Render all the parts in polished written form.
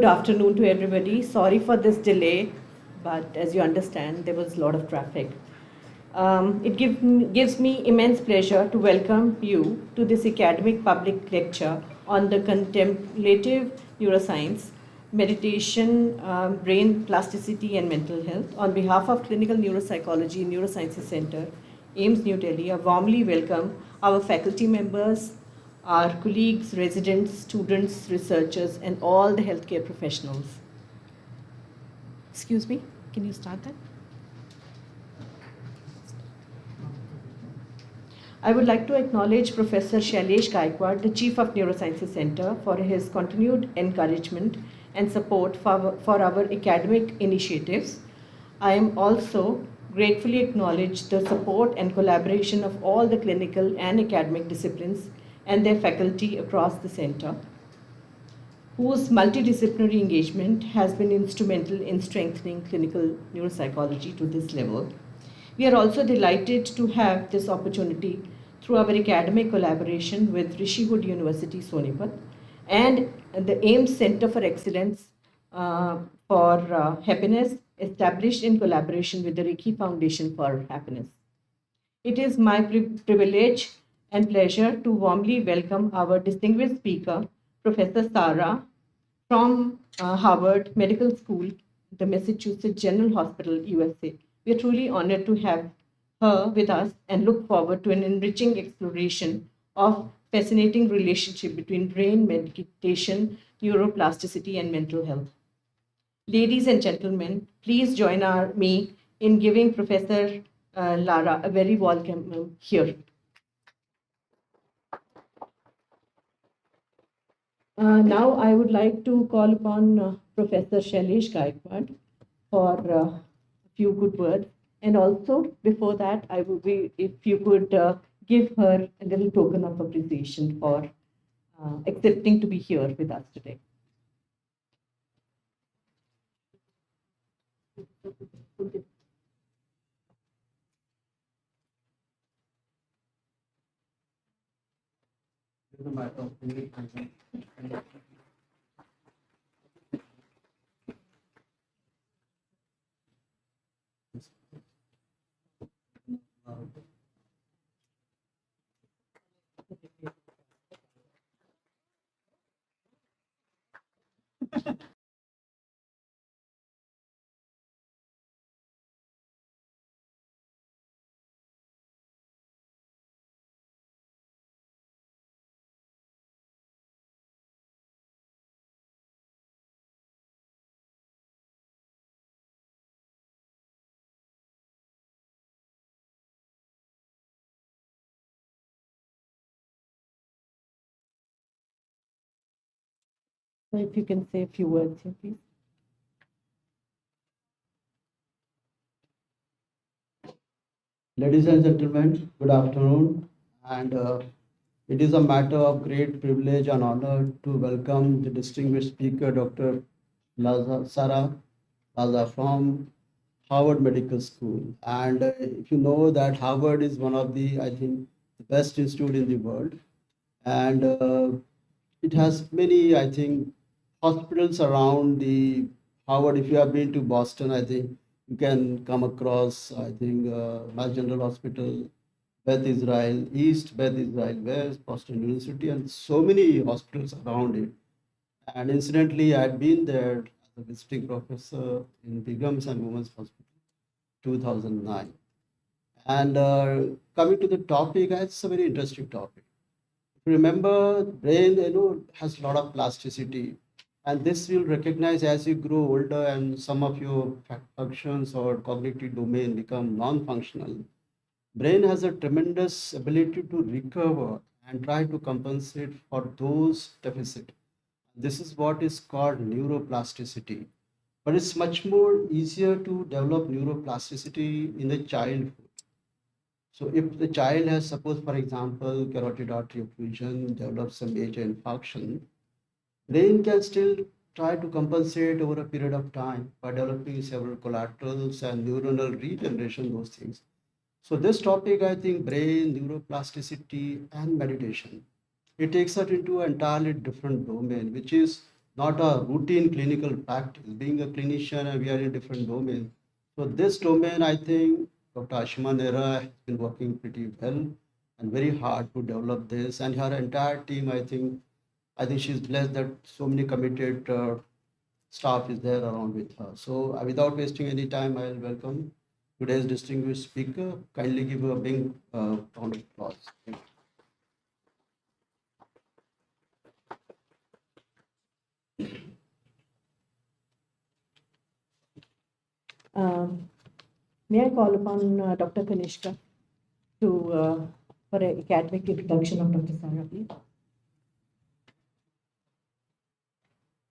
Good afternoon to everybody. Sorry for this delay, but as you understand, there was a lot of traffic. Gives me immense pleasure to welcome you to this academic public lecture on the Contemplative Neuroscience, Meditation, Brain Plasticity and Mental Health. On behalf of Clinical Neuropsychology Neurosciences Center, AIMS New Delhi, I warmly welcome our faculty members, our colleagues, residents, students, researchers, and all the healthcare professionals. Excuse me, can you start that? I would like to acknowledge Professor Shailesh Gaikwad, the Chief of Neurosciences Center, for his continued encouragement and support for our academic initiatives. I am also gratefully acknowledge the support and collaboration of all the clinical and academic disciplines and their faculty across the center, whose multidisciplinary engagement has been instrumental in strengthening clinical neuropsychology to this level. We are also delighted to have this opportunity through our academic collaboration with Rishihood University, Sonipat, and the AIMS Center for Excellence for Happiness, established in collaboration with the Reiki Foundation for Happiness. It is my privilege and pleasure to warmly welcome our distinguished speaker, Professor Sara, from Harvard Medical School, the Massachusetts General Hospital, USA. We are truly honored to have her with us and look forward to an enriching exploration of fascinating relationship between brain, meditation, neuroplasticity, and mental health. Ladies and gentlemen, please join me in giving Professor Lara a very welcome here. Now I would like to call upon Professor Shailesh Gaikwad for a few good words. And also, before that, I would be, if you could give her a little token of appreciation for accepting to be here with us today. So if you can say a few words here, please. Ladies and gentlemen, good afternoon. And it is a matter of great privilege and honor to welcome the distinguished speaker, Dr. Lazar, Sara Lazar from Harvard Medical School. And if you know that Harvard is one of the, I think, the best institute in the world. And it has many, I think, hospitals around the Harvard. If you have been to Boston, I think you can come across, I think, Mass General Hospital, Beth Israel, East, Beth Israel, West, Boston University, and so many hospitals around it. And incidentally, I had been there as a visiting professor in Bigham's and Women's Hospital, 2009. And coming to the topic, it's a very interesting topic. Remember, brain, has a lot of plasticity, and this will recognize as you grow older and some of your functions or cognitive domain become non-functional. Brain has a tremendous ability to recover and try to compensate for those deficits. This is what is called neuroplasticity. But it's much more easier to develop neuroplasticity in a childhood. So if the child has, suppose, for example, carotid artery occlusion, develops a major infarction, brain can still try to compensate over a period of time by developing several collaterals and neuronal regeneration, those things. So this topic, I think, brain, neuroplasticity, and meditation, it takes us into an entirely different domain, which is not a routine clinical practice. Being a clinician, we are in different domains. So this domain, I think Dr. Ashima Nera has been working pretty well and very hard to develop this. And her entire team, I think she's blessed that so many committed staff is there around with her. So without wasting any time, I'll welcome today's distinguished speaker. Kindly give a big round of applause. Thank you. May I call upon Dr. Kanishka for an academic introduction of Dr. Sara, please?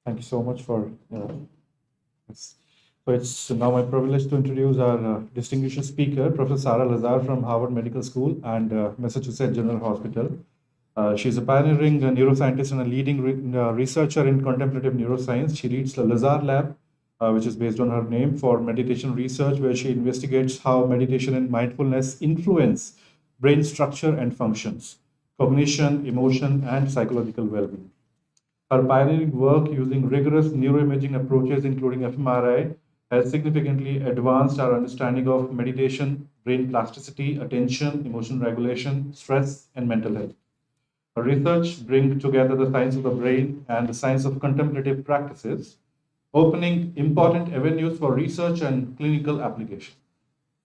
Thank you so much for this. So it's now my privilege to introduce our distinguished speaker, Professor Sara Lazar from Harvard Medical School and Massachusetts General Hospital. She's a pioneering neuroscientist and a leading researcher in contemplative neuroscience. She leads the Lazar Lab, which is based on her name, for meditation research, where she investigates how meditation and mindfulness influence brain structure and functions, cognition, emotion, and psychological well-being. Her pioneering work using rigorous neuroimaging approaches, including fMRI, has significantly advanced our understanding of meditation, brain plasticity, attention, emotion regulation, stress, and mental health. Her research brings together the science of the brain and the science of contemplative practices, opening important avenues for research and clinical application.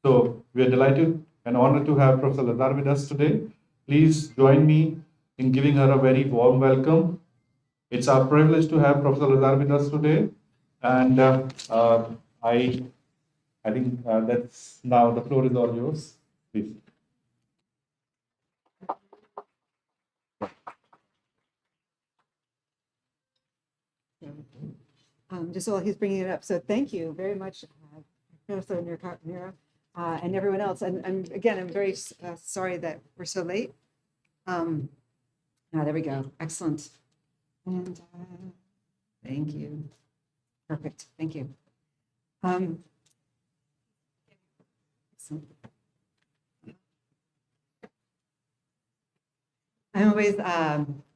So we are delighted and honored to have Professor Lazar with us today. Please join me in giving her a very warm welcome. It's our privilege to have Professor Lazar with us today, and I think that's now the floor is all yours. Please. Just while he's bringing it up, so thank you very much, Professor Nera, and everyone else. And again, I'm very sorry that we're so late. There we go. Excellent. And thank you. Perfect. Thank you. Excellent.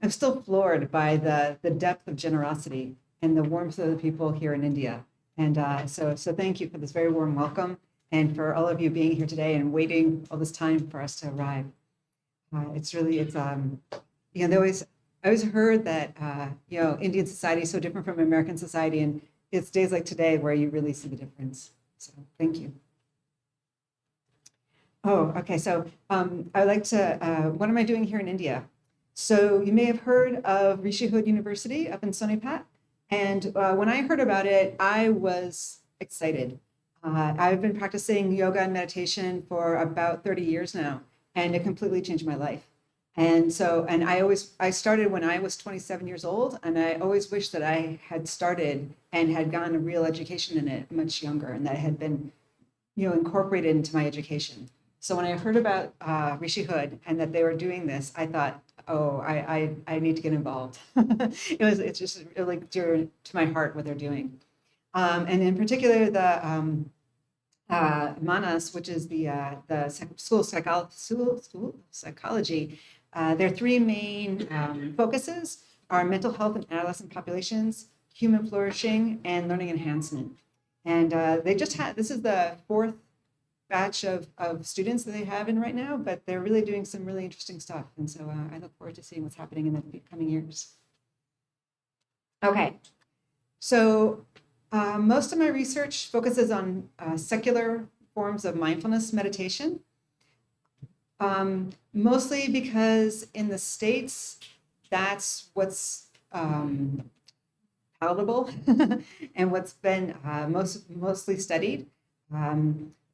I'm still floored by the depth of generosity and the warmth of the people here in India. And so thank you for this very warm welcome and for all of you being here today and waiting all this time for us to arrive. I always heard that, Indian society is so different from American society, and it's days like today where you really see the difference. So thank you. Oh, okay. So I would like to, what am I doing here in India? So you may have heard of Rishi Hood University up in Sonipat. And when I heard about it, I was excited. I've been practicing yoga and meditation for about 30 years now, and it completely changed my life. And I started when I was 27 years old, and I always wished that I had started and had gotten a real education in it much younger, and that it had been, incorporated into my education. So when I heard about Rishi Hood and that they were doing this, I thought, oh, I need to get involved. It's just really dear to my heart what they're doing. And in particular, the Manas, which is the School of Psychology, their three main focuses are mental health in adolescent populations, human flourishing, and learning enhancement. And they just had, this is the fourth batch of students that they have in right now, but they're really doing some really interesting stuff. And so I look forward to seeing what's happening in the coming years. Okay, so most of my research focuses on secular forms of mindfulness meditation, mostly because in the States, that's what's palatable and what's been mostly studied.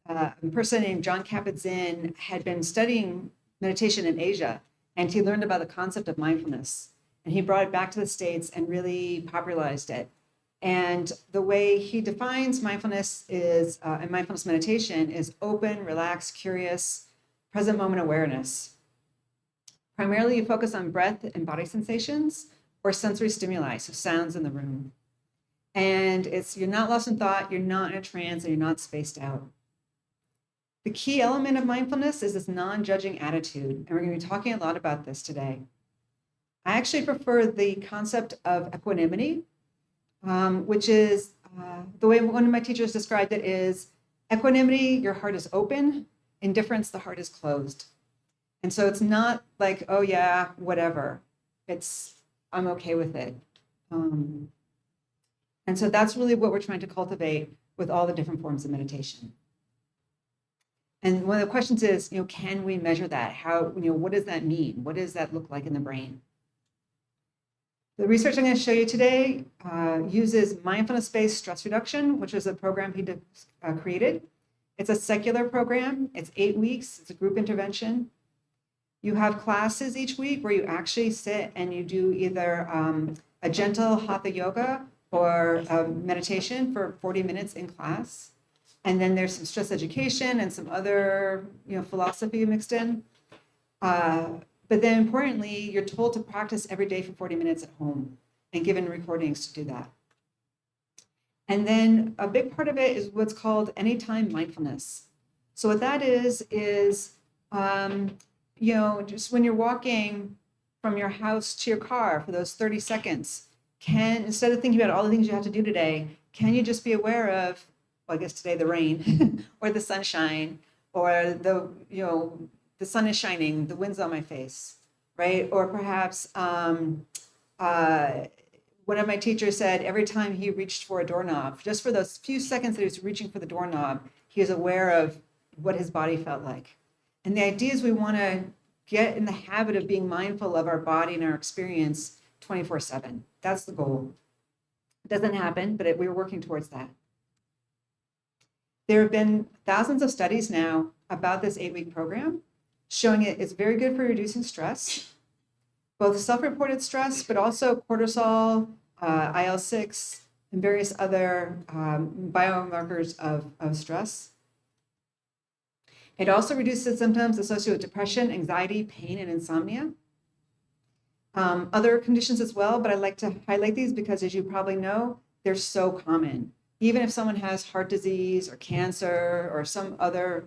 A person named John Kabat-Zinn had been studying meditation in Asia, and he learned about the concept of mindfulness, and he brought it back to the States and really popularized it. And the way he defines mindfulness is, and mindfulness meditation is open, relaxed, curious, present moment awareness. Primarily, you focus on breath and body sensations or sensory stimuli, so sounds in the room. And you're not lost in thought, you're not in a trance, and you're not spaced out. The key element of mindfulness is this non-judging attitude, and we're going to be talking a lot about this today. I actually prefer the concept of equanimity, which is the way one of my teachers described it is equanimity, your heart is open, indifference, the heart is closed. And so it's not like, oh yeah, whatever. It's, I'm okay with it. And so that's really what we're trying to cultivate with all the different forms of meditation. And one of the questions is, can we measure that? How, what does that mean? What does that look like in the brain? The research I'm going to show you today uses mindfulness-based stress reduction, which is a program he created. It's a secular program. It's 8 weeks. It's a group intervention. You have classes each week where you actually sit and you do either a gentle hatha yoga or meditation for 40 minutes in class. And then there's some stress education and some other philosophy mixed in. But then importantly, you're told to practice every day for 40 minutes at home and given recordings to do that. And then a big part of it is what's called anytime mindfulness. So what that is just when you're walking from your house to your car for those 30 seconds, instead of thinking about all the things you have to do today, can you just be aware of, well, I guess today the rain or the sunshine or the sun is shining, the wind's on my face, right? Or perhaps one of my teachers said every time he reached for a doorknob, just for those few seconds that he was reaching for the doorknob, he was aware of what his body felt like. And the idea is we want to get in the habit of being mindful of our body and our experience 24/7. That's the goal. It doesn't happen, but we're working towards that. There have been thousands of studies now about this 8-week program showing it's very good for reducing stress, both self-reported stress, but also cortisol, IL-6, and various other biomarkers of stress. It also reduces symptoms associated with depression, anxiety, pain, and insomnia. Other conditions as well, but I like to highlight these because, as you probably know, they're so common. Even if someone has heart disease or cancer or some other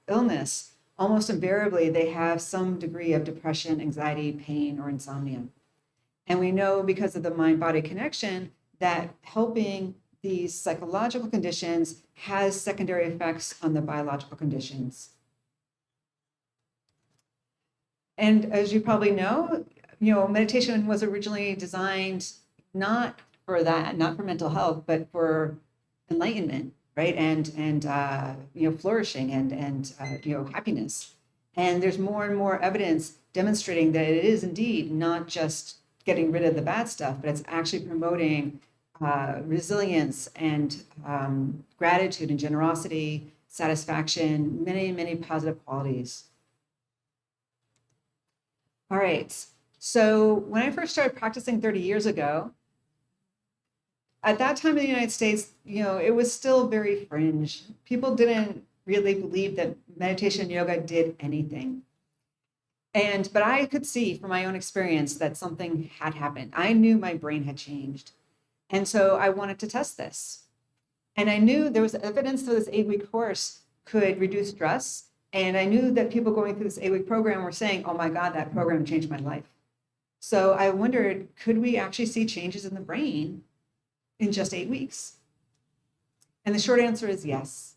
illness, almost invariably they have some degree of depression, anxiety, pain, or insomnia. And we know because of the mind-body connection that helping these psychological conditions has secondary effects on the biological conditions. And as you probably know, meditation was originally designed not for that, not for mental health, but for enlightenment, right? And flourishing and happiness. And there's more and more evidence demonstrating that it is indeed not just getting rid of the bad stuff, but it's actually promoting resilience and gratitude and generosity, satisfaction, many, many positive qualities. All right. So when I first started practicing 30 years ago, at that time in the United States, it was still very fringe. People didn't really believe that meditation and yoga did anything. But I could see from my own experience that something had happened. I knew my brain had changed. And so I wanted to test this. And I knew there was evidence that this 8-week course could reduce stress. And I knew that people going through this 8-week program were saying, oh my God, that program changed my life. So I wondered, could we actually see changes in the brain in just 8 weeks? And the short answer is yes.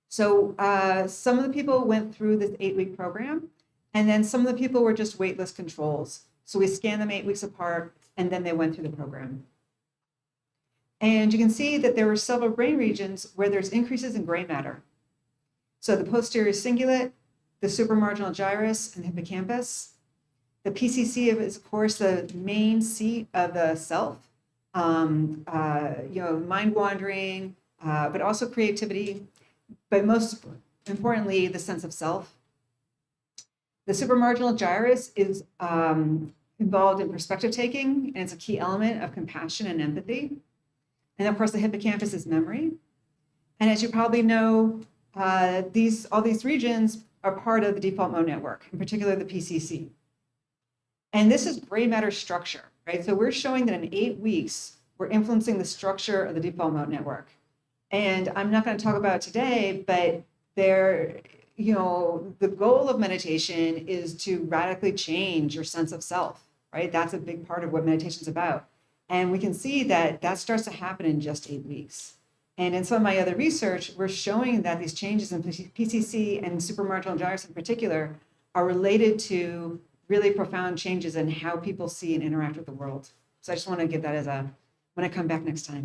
So some of the people went through this 8-week program, and then some of the people were just waitlist controls. So we scanned them 8 weeks apart, and then they went through the program. And you can see that there were several brain regions where there's increases in gray matter. So the posterior cingulate, the supramarginal gyrus, and the hippocampus. The PCC is, of course, the main seat of the self. Mind wandering, but also creativity, but most importantly, the sense of self. The supramarginal gyrus is involved in perspective taking, and it's a key element of compassion and empathy. And of course, the hippocampus is memory. And as you probably know, all these regions are part of the default mode network, in particular the PCC. And this is gray matter structure, right? So we're showing that in 8 weeks, we're influencing the structure of the default mode network. And I'm not going to talk about it today, but the goal of meditation is to radically change your sense of self, right? That's a big part of what meditation is about. And we can see that that starts to happen in just 8 weeks. And in some of my other research, we're showing that these changes in PCC and supramarginal gyrus in particular are related to really profound changes in how people see and interact with the world. So I just want to give that as a, when I come back next time.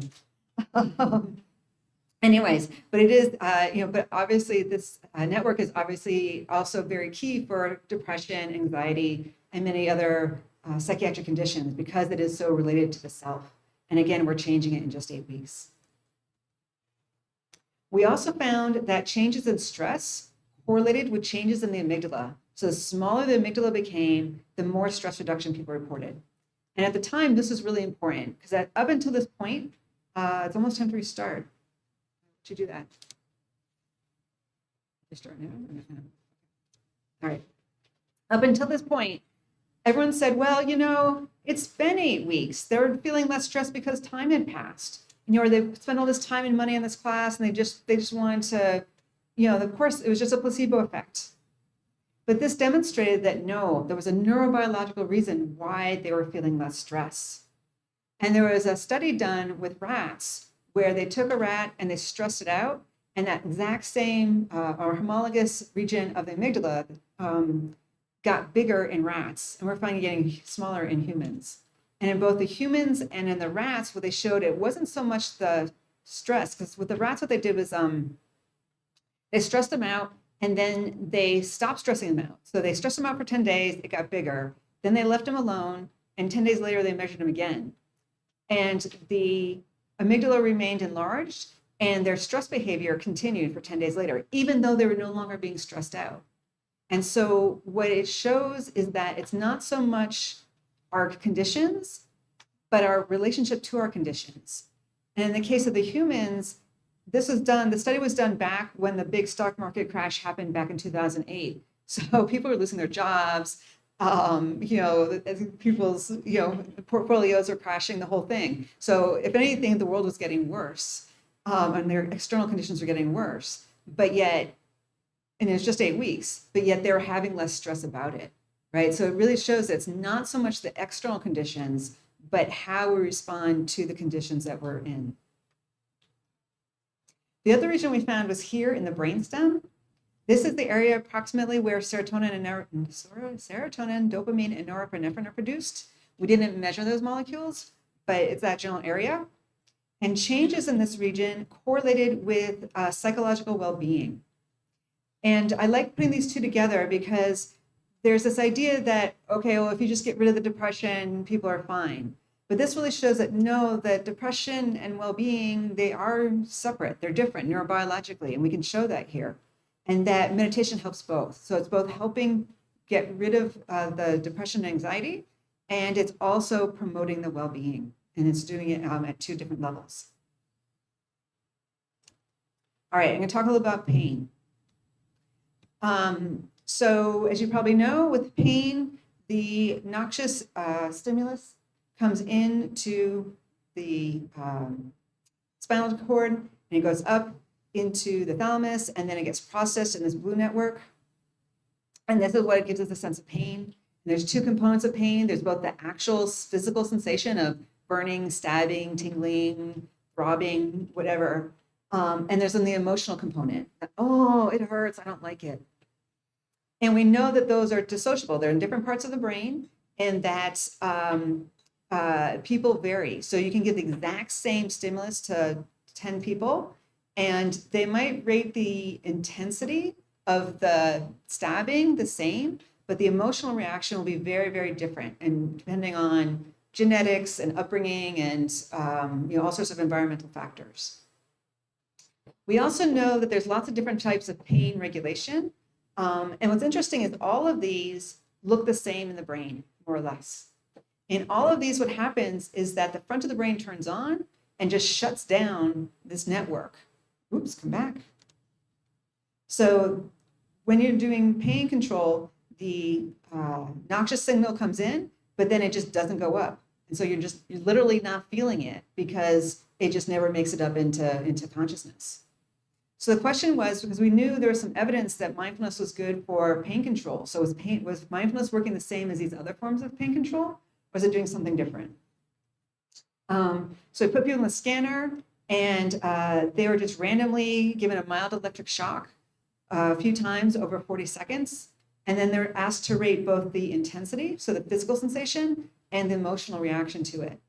Anyways, but it is, but obviously this network is obviously also very key for depression, anxiety, and many other psychiatric conditions because it is so related to the self. And again, we're changing it in just 8 weeks. We also found that changes in stress correlated with changes in the amygdala. So the smaller the amygdala became, the more stress reduction people reported. And at the time, this was really important because up until this point, it's almost time to restart. Should do that. Restart now. All right. Up until this point, everyone said, well, it's been 8 weeks. They're feeling less stressed because time had passed. Or they spent all this time and money in this class and they just wanted to, of course, it was just a placebo effect. But this demonstrated that no, there was a neurobiological reason why they were feeling less stress. And there was a study done with rats where they took a rat and they stressed it out, and that exact same or homologous region of the amygdala got bigger in rats, and we're finding getting smaller in humans. And in both the humans and in the rats, what they showed, it wasn't so much the stress, because with the rats, what they did was they stressed them out, and then they stopped stressing them out. So they stressed them out for 10 days, it got bigger. Then they left them alone, and 10 days later, they measured them again. And the amygdala remained enlarged, and their stress behavior continued for 10 days later, even though they were no longer being stressed out. And so what it shows is that it's not so much our conditions, but our relationship to our conditions. And in the case of the humans, the study was done back when the big stock market crash happened back in 2008. So people were losing their jobs, people's, portfolios are crashing, the whole thing. So if anything, the world was getting worse and their external conditions were getting worse, but yet, and it's just 8 weeks, but yet they're having less stress about it, right? So it really shows that it's not so much the external conditions, but how we respond to the conditions that we're in. The other region we found was here in the brainstem. This is the area approximately where serotonin, dopamine, and norepinephrine are produced. We didn't measure those molecules, but it's that general area. And changes in this region correlated with psychological well-being. And I like putting these two together because there's this idea that, okay, well, if you just get rid of the depression, people are fine. But this really shows that no, that depression and well-being, they are separate. They're different neurobiologically, and we can show that here. And that meditation helps both. So it's both helping get rid of the depression and anxiety, and it's also promoting the well-being. And it's doing it at 2 different levels. All right, I'm going to talk a little about pain. So as you probably know, with pain, the noxious stimulus comes into the spinal cord, and it goes up into the thalamus, and then it gets processed in this blue network. And this is what gives us a sense of pain. And there's 2 components of pain. There's both the actual physical sensation of burning, stabbing, tingling, throbbing, whatever. And there's then the emotional component. Oh, it hurts, I don't like it. And we know that those are dissociable. They're in different parts of the brain, and that people vary. So you can give the exact same stimulus to 10 people, and they might rate the intensity of the stabbing the same, but the emotional reaction will be very, very different, and depending on genetics and upbringing and all sorts of environmental factors. We also know that there's lots of different types of pain regulation. And what's interesting is all of these look the same in the brain, more or less. In all of these, what happens is that the front of the brain turns on and just shuts down this network. Oops, come back. So when you're doing pain control, the noxious signal comes in, but then it just doesn't go up. And so you're literally not feeling it because it just never makes it up into consciousness. So the question was, because we knew there was some evidence that mindfulness was good for pain control. So was mindfulness working the same as these other forms of pain control? Or was it doing something different? So we put people in the scanner, and they were just randomly given a mild electric shock a few times over 40 seconds. And then they're asked to rate both the intensity, so the physical sensation, and the emotional reaction to it.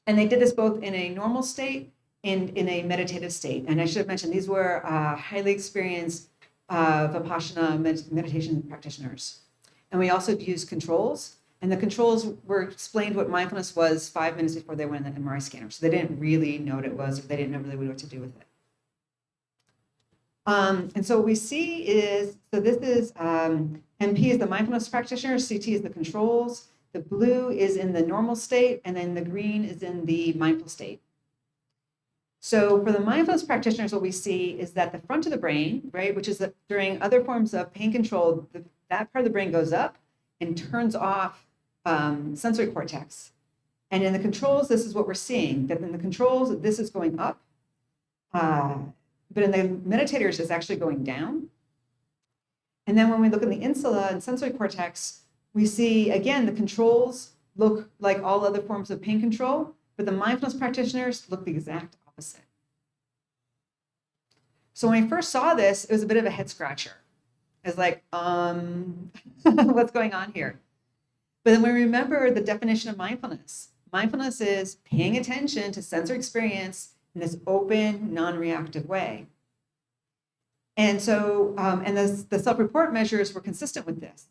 And they did this both in a normal state and in a meditative state. And I should have mentioned, these were highly experienced Vipassana meditation practitioners. And we also used controls. And the controls were explained what mindfulness was 5 minutes before they went in the MRI scanner. So they didn't really know what it was, or they didn't really know what to do with it. And so what we see is, so this is MP is the mindfulness practitioner, CT is the controls, the blue is in the normal state, and then the green is in the mindful state. So for the mindfulness practitioners, what we see is that the front of the brain, right, which is that during other forms of pain control, that part of the brain goes up and turns off sensory cortex. And in the controls, this is what we're seeing, that in the controls, this is going up. But in the meditators, it's actually going down. And then when we look at the insula and sensory cortex, we see, again, the controls look like all other forms of pain control, but the mindfulness practitioners look the exact opposite. So when I first saw this, it was a bit of a head scratcher. It's like, what's going on here? But then we remember the definition of mindfulness. Mindfulness is paying attention to sensory experience in this open, non-reactive way. And so, and the self-report measures were consistent with this,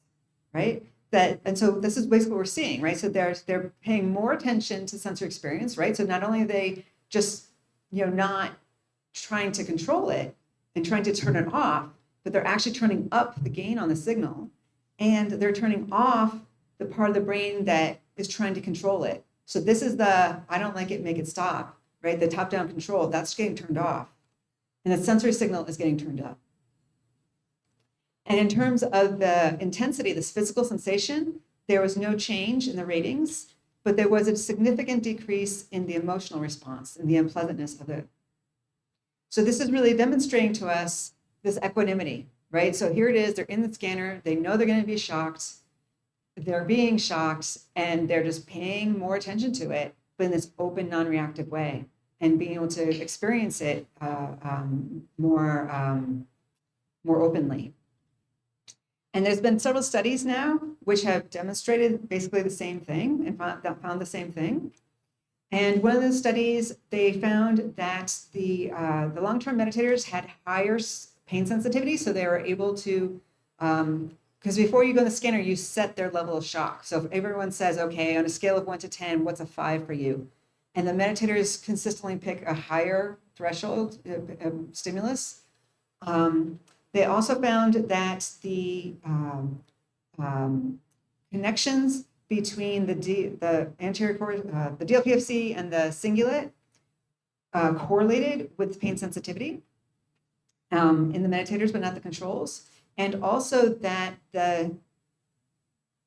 right? And so this is basically what we're seeing, right? So they're paying more attention to sensory experience, right? So not only are they just, not trying to control it and trying to turn it off, but they're actually turning up the gain on the signal, and they're turning off the part of the brain that is trying to control it. So this is the, I don't like it, make it stop, right? The top-down control, that's getting turned off. And the sensory signal is getting turned up. And in terms of the intensity, this physical sensation, there was no change in the ratings, but there was a significant decrease in the emotional response and the unpleasantness of it. So this is really demonstrating to us this equanimity, right? So here it is, they're in the scanner, they know they're going to be shocked, they're being shocked, and they're just paying more attention to it, but in this open, non-reactive way, and being able to experience it more openly. And there's been several studies now which have demonstrated basically the same thing and found the same thing. And one of the studies, they found that the long-term meditators had higher pain sensitivity, so they were able to, because before you go in the scanner, you set their level of shock. So if everyone says, okay, on a scale of 1 to 10, what's a 5 for you? And the meditators consistently pick a higher threshold stimulus. They also found that the connections between the anterior the DLPFC and the cingulate correlated with pain sensitivity in the meditators, but not the controls. And also that the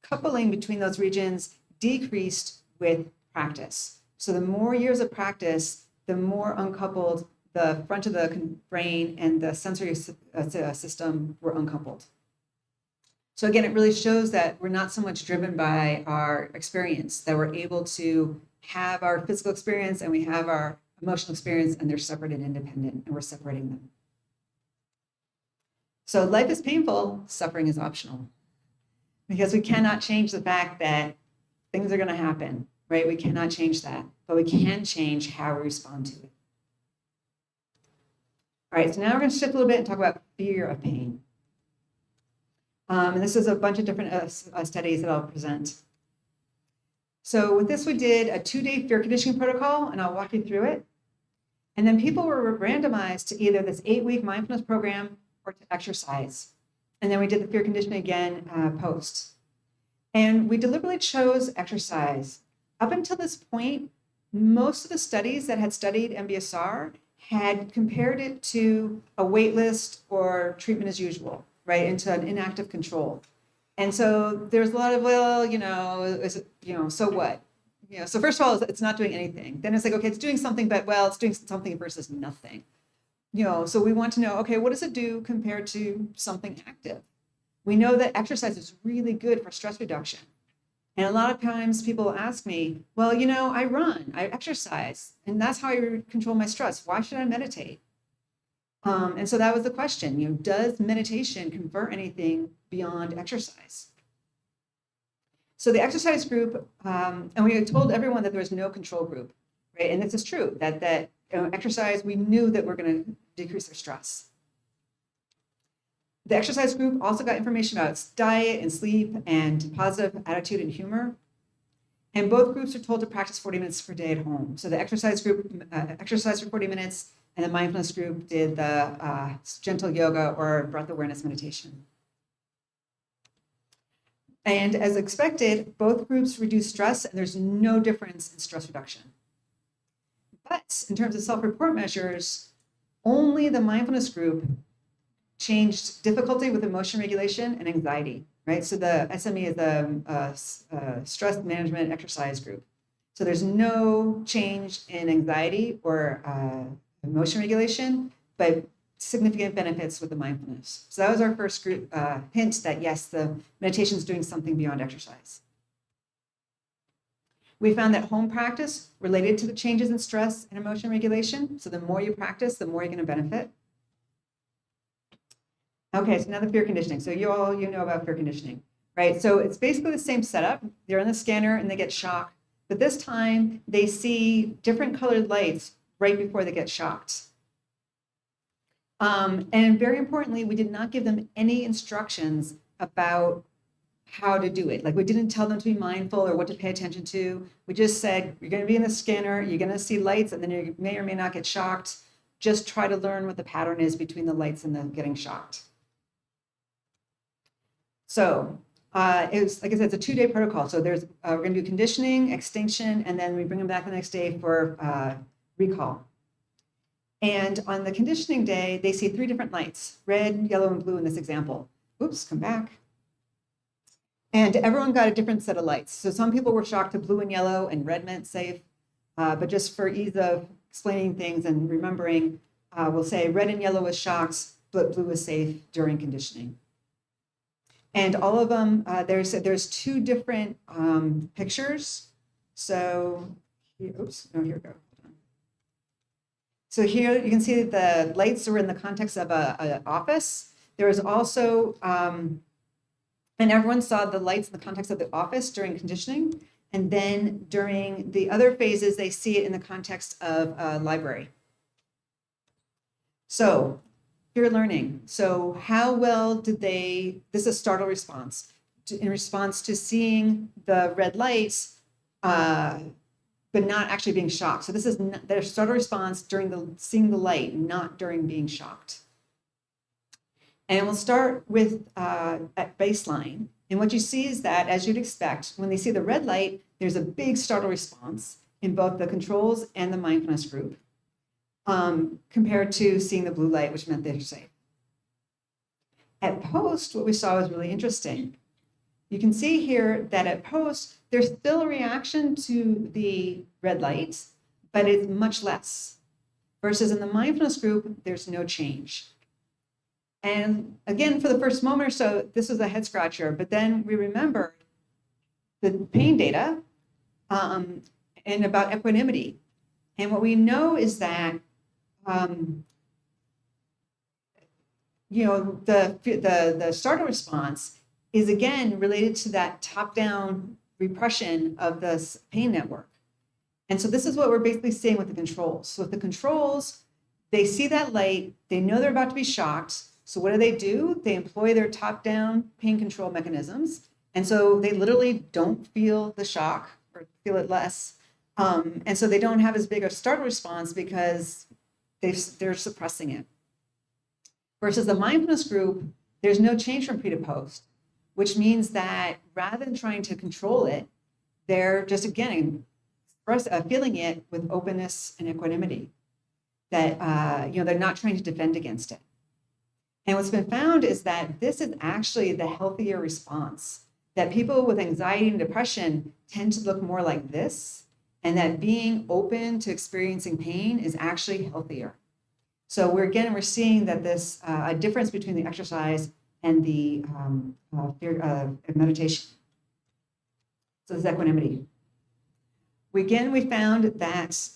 coupling between those regions decreased with practice. So the more years of practice, the more uncoupled the front of the brain and the sensory system were uncoupled. So again, it really shows that we're not so much driven by our experience, that we're able to have our physical experience and we have our emotional experience, and they're separate and independent, and we're separating them. So life is painful, suffering is optional, because we cannot change the fact that things are going to happen, right? We cannot change that, but we can change how we respond to it. All right, so now we're going to shift a little bit and talk about fear of pain. And this is a bunch of different studies that I'll present. So with this, we did a 2-day fear conditioning protocol, and I'll walk you through it. And then people were randomized to either this 8-week mindfulness program or to exercise. And then we did the fear conditioning again post. And we deliberately chose exercise. Up until this point, most of the studies that had studied MBSR had compared it to a wait list or treatment as usual, right, into an inactive control. And so there's a lot of, well, is it, so what? So first of all, it's not doing anything. Then it's like, okay, it's doing something, but well, it's doing something versus nothing. So we want to know, okay, what does it do compared to something active? We know that exercise is really good for stress reduction. And a lot of times people ask me, well, I run, I exercise, and that's how I control my stress. Why should I meditate? And so that was the question, does meditation convert anything beyond exercise? So the exercise group, and we told everyone that there was no control group, right? And this is true, that exercise, we knew that we're going to decrease their stress. The exercise group also got information about diet and sleep and positive attitude and humor. And both groups are told to practice 40 minutes per day at home. So the exercise group exercised for 40 minutes, and the mindfulness group did the gentle yoga or breath awareness meditation. And as expected, both groups reduce stress, and there's no difference in stress reduction. But in terms of self-report measures, only the mindfulness group changed difficulty with emotion regulation and anxiety, right? So the SME is the stress management exercise group. So there's no change in anxiety or emotion regulation, but significant benefits with the mindfulness. So that was our first group hint that yes, the meditation is doing something beyond exercise. We found that home practice related to the changes in stress and emotion regulation. So the more you practice, the more you're going to benefit. Okay, so now the fear conditioning. So you know about fear conditioning, right? So it's basically the same setup. They're in the scanner and they get shocked, but this time they see different colored lights right before they get shocked. And very importantly, we did not give them any instructions about how to do it. Like we didn't tell them to be mindful or what to pay attention to. We just said, you're going to be in the scanner, you're going to see lights, and then you may or may not get shocked. Just try to learn what the pattern is between the lights and the getting shocked. So it was, like I said, it's a 2-day protocol. So there's we're going to do conditioning, extinction, and then we bring them back the next day for recall. And on the conditioning day, they see 3 different lights, red, yellow, and blue in this example. Oops, come back. And everyone got a different set of lights. So some people were shocked to blue and yellow, and red meant safe. But just for ease of explaining things and remembering, we'll say red and yellow was shocked, but blue was safe during conditioning. And all of them, there's 2 different pictures. So, oops, no, here we go. So here you can see that the lights are in the context of an office. There was also, and everyone saw the lights in the context of the office during conditioning. And then during the other phases, they see it in the context of a library. So fear learning. So how well did they, this is a startle response, in response to seeing the red lights, but not actually being shocked. So this is their startle response during seeing the light, not during being shocked. And we'll start with at baseline. And what you see is that, as you'd expect, when they see the red light, there's a big startle response in both the controls and the mindfulness group, compared to seeing the blue light, which meant they're safe. At post, what we saw was really interesting. You can see here that at post, there's still a reaction to the red light, but it's much less. Versus in the mindfulness group, there's no change. And again, for the first moment or so, this was a head scratcher, but then we remembered the pain data and about equanimity. And what we know is that the startle response is again related to that top-down repression of the pain network. And so this is what we're basically seeing with the controls. So with the controls, they see that light, they know they're about to be shocked. So what do? They employ their top-down pain control mechanisms. And so they literally don't feel the shock or feel it less. And so they don't have as big a startle response because they're suppressing it. Versus the mindfulness group, there's no change from pre to post, which means that rather than trying to control it, they're just, again, feeling it with openness and equanimity, that they're not trying to defend against it. And what's been found is that this is actually the healthier response, that people with anxiety and depression tend to look more like this, and that being open to experiencing pain is actually healthier. So we're seeing that this a difference between the exercise and the meditation. So this is equanimity. We found that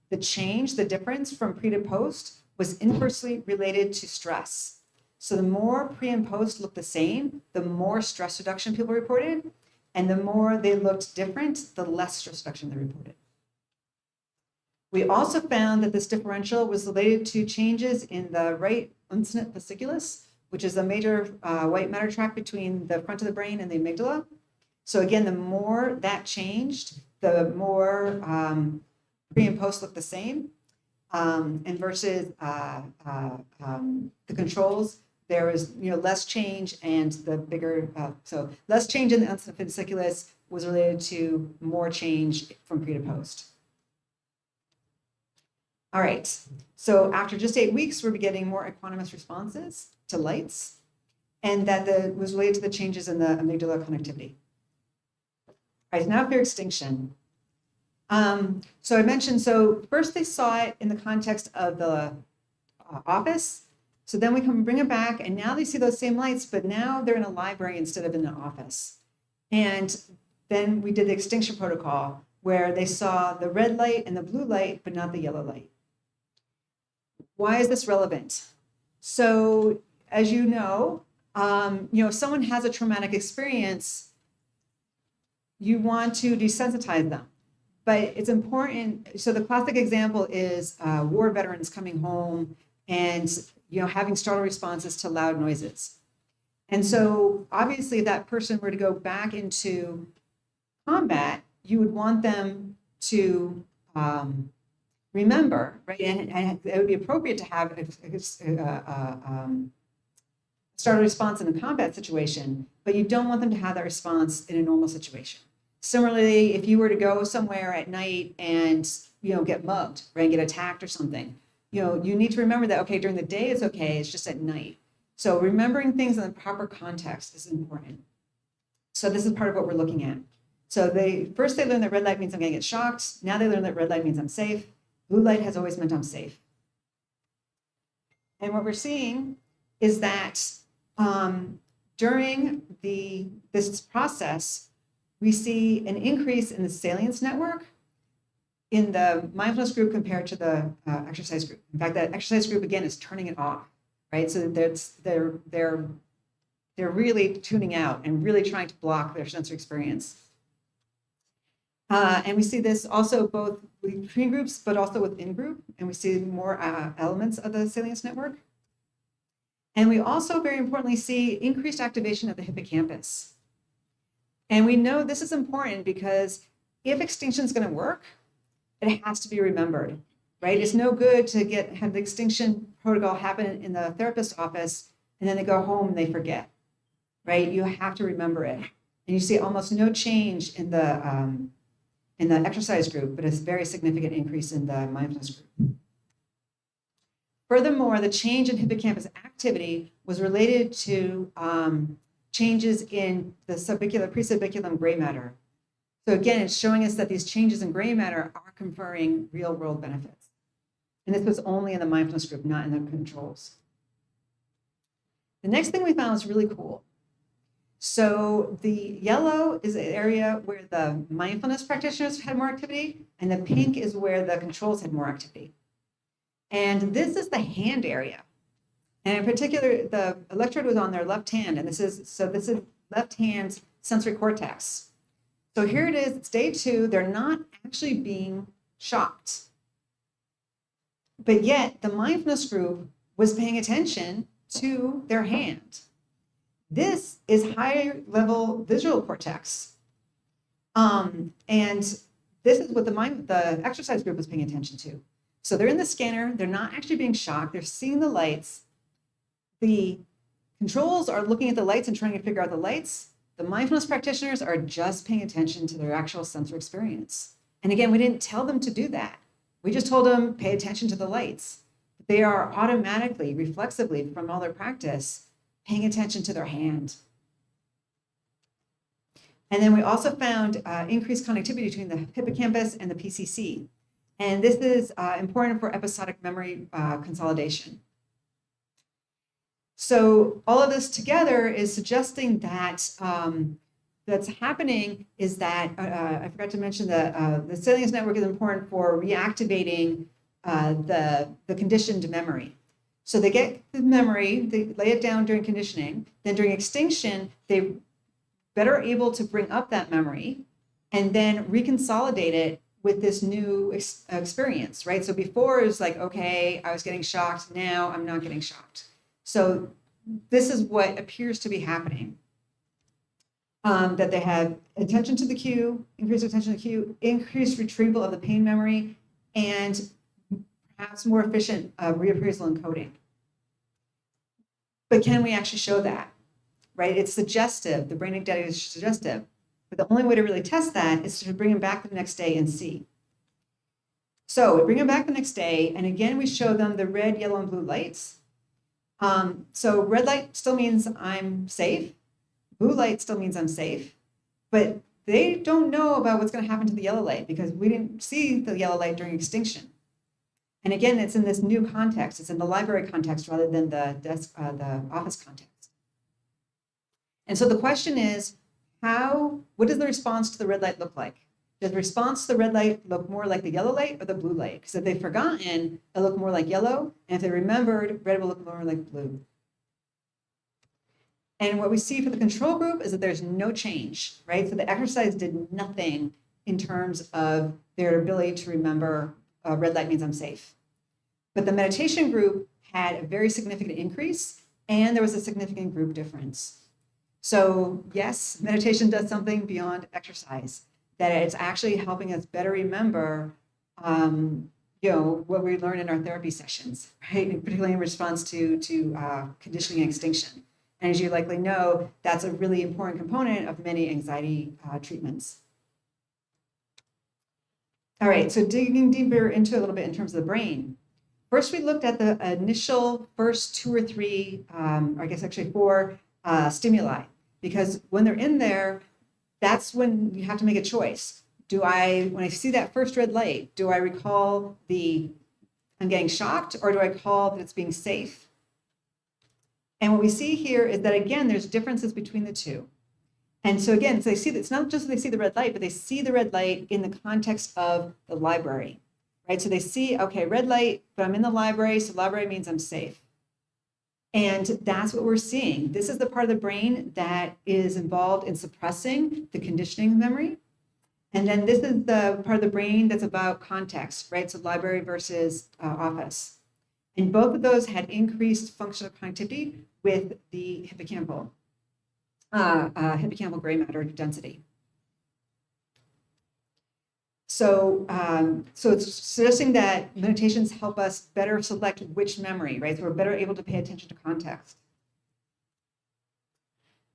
the change, the difference from pre to post was inversely related to stress. So the more pre and post looked the same, the more stress reduction people reported, and the more they looked different, the less stress reduction they reported. We also found that this differential was related to changes in the right uncinate fasciculus, which is a major white matter tract between the front of the brain and the amygdala. So again, the more that changed, the more pre and post looked the same. And versus the controls, there was less change, and the bigger, so less change in the uncinate fasciculus was related to more change from pre to post. All right, so after just 8 weeks, we're getting more equanimous responses to lights, and that was related to the changes in the amygdala connectivity. All right, now fear extinction. So I mentioned, so first they saw it in the context of the office. So then we come bring it back, and now they see those same lights, but now they're in a library instead of in the office. And then we did the extinction protocol, where they saw the red light and the blue light, but not the yellow light. Why is this relevant? So as you know, if someone has a traumatic experience, you want to desensitize them. But it's important. So the classic example is war veterans coming home and having startle responses to loud noises. And so obviously if that person were to go back into combat, you would want them to remember, right? And it would be appropriate to have a startle response in a combat situation, but you don't want them to have that response in a normal situation. Similarly, if you were to go somewhere at night and get mugged, right, and get attacked or something, you need to remember that, okay, during the day it's okay, it's just at night. So remembering things in the proper context is important. So this is part of what we're looking at. So first they learn that red light means I'm going to get shocked. Now they learn that red light means I'm safe. Blue light has always meant I'm safe. And what we're seeing is that during this process, we see an increase in the salience network in the mindfulness group compared to the exercise group. In fact, that exercise group, again, is turning it off, right? So they're really tuning out and really trying to block their sensory experience. And we see this also both between groups, but also within group, and we see more elements of the salience network. And we also, very importantly, see increased activation of the hippocampus. And we know this is important because if extinction is going to work, it has to be remembered, right? It's no good to have the extinction protocol happen in the therapist's office and then they go home and they forget, right? You have to remember it. And you see almost no change in the exercise group, but a very significant increase in the mindfulness group. Furthermore, the change in hippocampus activity was related to changes in the presubiculum gray matter. So again, it's showing us that these changes in gray matter are conferring real world benefits. And this was only in the mindfulness group, not in the controls. The next thing we found was really cool. So the yellow is an area where the mindfulness practitioners had more activity, and the pink is where the controls had more activity. And this is the hand area. And in particular, the electrode was on their left hand, and this is left hand sensory cortex. So here it is, it's day 2, they're not actually being shocked. But yet the mindfulness group was paying attention to their hand. This is higher level visual cortex. And this is what the exercise group was paying attention to. So they're in the scanner, they're not actually being shocked, they're seeing the lights. The controls are looking at the lights and trying to figure out the lights. The mindfulness practitioners are just paying attention to their actual sensory experience. And again, we didn't tell them to do that. We just told them, pay attention to the lights. They are automatically, reflexively, from all their practice, paying attention to their hand. And then we also found increased connectivity between the hippocampus and the PCC. And this is important for episodic memory consolidation. So all of this together is suggesting that that's happening is that, I forgot to mention that the salience network is important for reactivating the conditioned memory. So they get the memory, they lay it down during conditioning, then during extinction, they better able to bring up that memory and then reconsolidate it with this new experience, right? So before it was like, okay, I was getting shocked, now I'm not getting shocked. So this is what appears to be happening. That they have attention to the cue, increased attention to the cue, increased retrieval of the pain memory, and perhaps more efficient reappraisal and coding. But can we actually show that, right? It's suggestive. The brain data is suggestive. But the only way to really test that is to bring them back the next day and see. So we bring them back the next day, and again, we show them the red, yellow, and blue lights. So red light still means I'm safe. Blue light still means I'm safe. But they don't know about what's going to happen to the yellow light because we didn't see the yellow light during extinction. And again, it's in this new context. It's in the library context rather than the office context. And so the question is, what does the response to the red light look like? Does the response to the red light look more like the yellow light or the blue light? Because if they've forgotten, it'll look more like yellow. And if they remembered, red will look more like blue. And what we see for the control group is that there's no change, right? So the exercise did nothing in terms of their ability to remember red light means I'm safe. But the meditation group had a very significant increase, and there was a significant group difference. So yes, meditation does something beyond exercise, that it's actually helping us better remember, what we learn in our therapy sessions, right? And particularly in response to conditioning and extinction. And as you likely know, that's a really important component of many anxiety treatments. All right, so digging deeper into a little bit in terms of the brain. First, we looked at the initial first 2 or 3, or I guess actually 4 stimuli, because when they're in there, that's when you have to make a choice. When I see that first red light, do I recall I'm getting shocked, or do I recall that it's being safe? And what we see here is that, again, there's differences between the two. And so again, so they see that it's not just that they see the red light, but they see the red light in the context of the library, right? So they see, okay, red light, but I'm in the library, so library means I'm safe. And that's what we're seeing. This is the part of the brain that is involved in suppressing the conditioning memory. And then this is the part of the brain that's about context, right? So library versus office. And both of those had increased functional connectivity with the hippocampal gray matter density. So it's suggesting that meditations help us better select which memory, right? So we're better able to pay attention to context.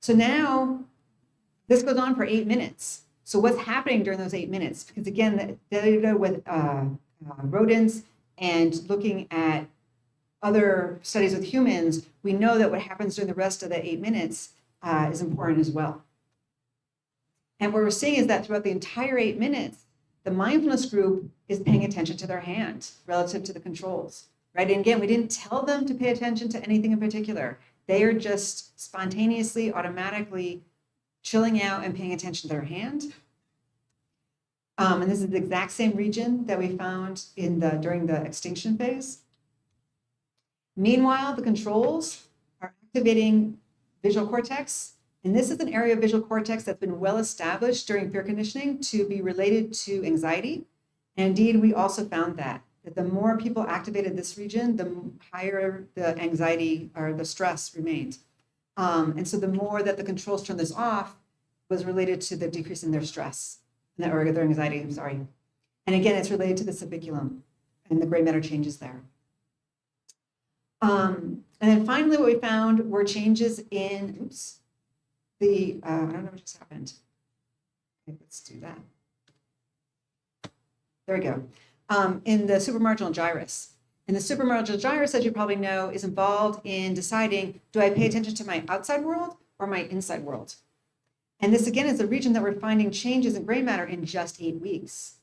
So now this goes on for 8 minutes. So what's happening during those 8 minutes? Because again, the data with rodents and looking at other studies with humans, we know that what happens during the rest of the 8 minutes is important as well. And what we're seeing is that throughout the entire 8 minutes, the mindfulness group is paying attention to their hand relative to the controls, right? And again, we didn't tell them to pay attention to anything in particular. They are just spontaneously, automatically chilling out and paying attention to their hand. And this is the exact same region that we found during the extinction phase. Meanwhile, the controls are activating visual cortex. And this is an area of visual cortex that's been well established during fear conditioning to be related to anxiety. And indeed, we also found that the more people activated this region, the higher the anxiety or the stress remained. And so the more that the controls turned this off was related to the decrease in their stress, or their anxiety, I'm sorry. And again, it's related to the subiculum and the gray matter changes there. And then finally, what we found were changes in, I don't know what just happened. Okay, let's do that. There we go. In the supramarginal gyrus. And the supramarginal gyrus, as you probably know, is involved in deciding, do I pay attention to my outside world or my inside world? And this, again, is a region that we're finding changes in gray matter in just 8 weeks.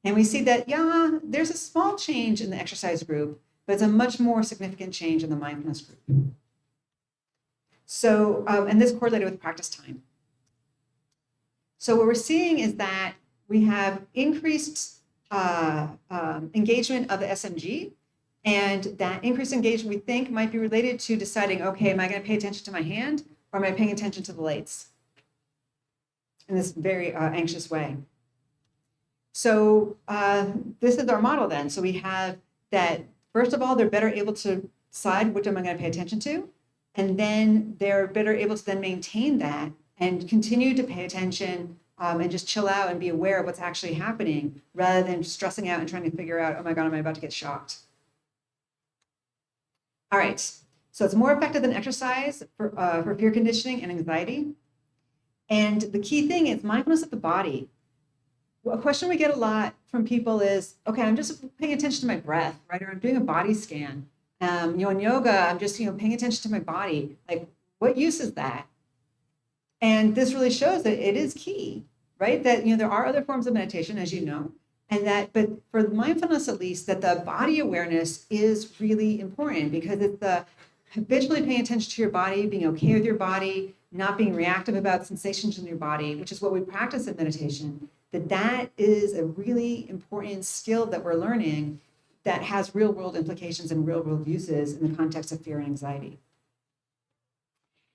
And we see that, yeah, there's a small change in the exercise group, but it's a much more significant change in the mindfulness group. So, and this correlated with practice time. So what we're seeing is that we have increased engagement of the SMG, and that increased engagement we think might be related to deciding, okay, am I going to pay attention to my hand or am I paying attention to the lights in this very anxious way? So this is our model then. So we have that, first of all, they're better able to decide which am I going to pay attention to, and then they're better able to then maintain that and continue to pay attention and just chill out and be aware of what's actually happening rather than stressing out and trying to figure out, oh my God, am I about to get shocked? All right, so it's more effective than exercise for fear conditioning and anxiety. And the key thing is mindfulness of the body. Well, a question we get a lot from people is, okay, I'm just paying attention to my breath, right? Or I'm doing a body scan. In yoga, I'm just, paying attention to my body. Like, what use is that? And this really shows that it is key, right? That, there are other forms of meditation, as you know, and that, but for mindfulness, at least, that the body awareness is really important because it's the habitually paying attention to your body, being okay with your body, not being reactive about sensations in your body, which is what we practice in meditation, that is a really important skill that we're learning that has real world implications and real world uses in the context of fear and anxiety.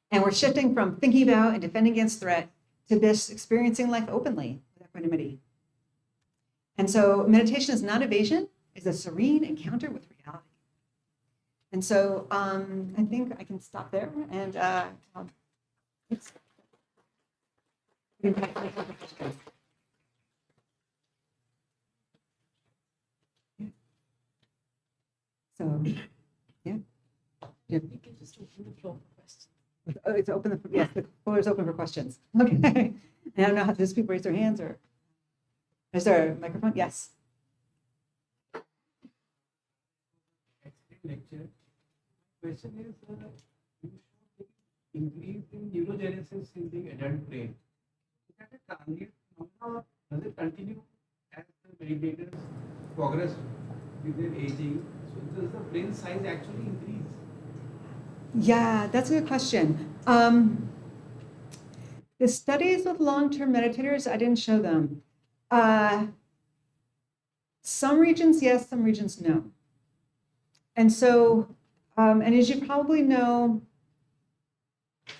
And we're shifting from thinking about and defending against threat to this experiencing life openly with equanimity. And so meditation is not evasion, it's a serene encounter with reality. And so I think I can stop there and so, yeah. You can just open the floor for questions. Oh, it's open. Yes, the floor is open for questions. Okay. And I don't know how, does people raise their hands or is there a microphone? Yes. Lecture. Question is, you show increase in neurogenesis in the adult brain. Is that a transient phenomenon or does it continue as the meditators progress with their aging? So does the brain size actually increase? Yeah, that's a good question. The studies with long-term meditators, I didn't show them. Some regions, yes, some regions, no. And so, and as you probably know,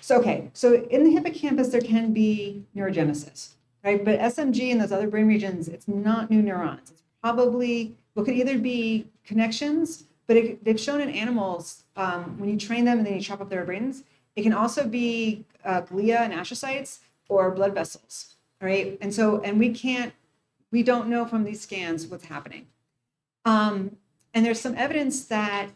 so in the hippocampus, there can be neurogenesis, right? But SMG and those other brain regions, it's not new neurons. It's probably, could either be connections, but they've shown in animals, when you train them and then you chop up their brains, it can also be glia and astrocytes or blood vessels, right? And so, and we don't know from these scans what's happening. And there's some evidence that,